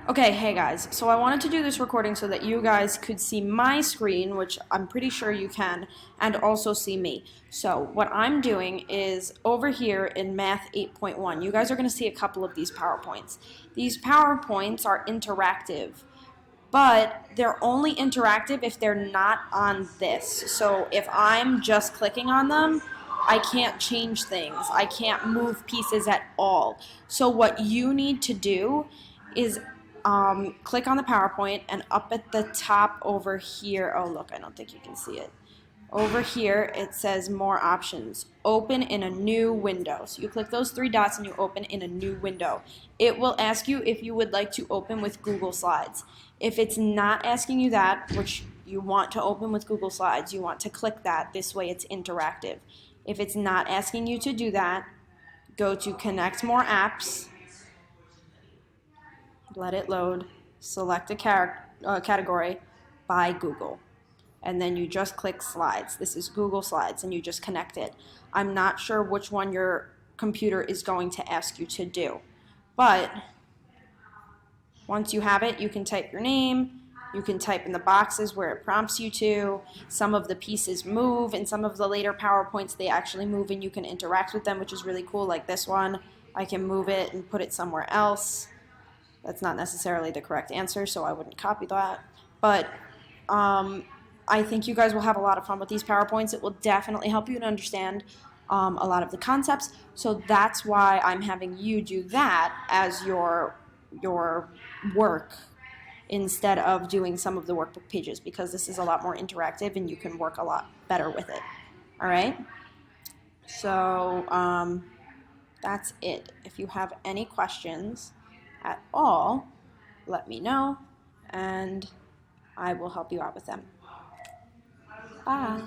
Okay, hey guys, so I wanted to do this recording so that you guys could see my screen, which I'm pretty sure you can, and also see me. So what I'm doing is over here in Math 8.1, you guys are going to see a couple of these PowerPoints. These PowerPoints are interactive, but they're only interactive if they're not on this. So if I'm just clicking on them, I can't change things. I can't move pieces at all. So what you need to do is click on the PowerPoint, and up at the top over here, oh look, I don't think you can see it. Over here it says more options. Open in a new window. So you click those three dots and you open in a new window. It will ask you if you would like to open with Google Slides. If it's not asking you that, which you want to open with Google Slides, you want to click that. This way it's interactive. If it's not asking you to do that, go to Connect More Apps, let it load, select a category by Google, and then you just click Slides. This is Google Slides, and you just connect it. I'm not sure which one your computer is going to ask you to do, but once you have it, you can type your name, you can type in the boxes where it prompts you to. Some of the pieces move, and some of the later PowerPoints, they actually move and you can interact with them, which is really cool, like this one. I can move it and put it somewhere else. That's not necessarily the correct answer, so I wouldn't copy that. But I think you guys will have a lot of fun with these PowerPoints. It will definitely help you to understand a lot of the concepts. So that's why I'm having you do that as your work instead of doing some of the workbook pages, because this is a lot more interactive and you can work a lot better with it. All right? So that's it. If you have any questions at all, let me know and I will help you out with them. Bye.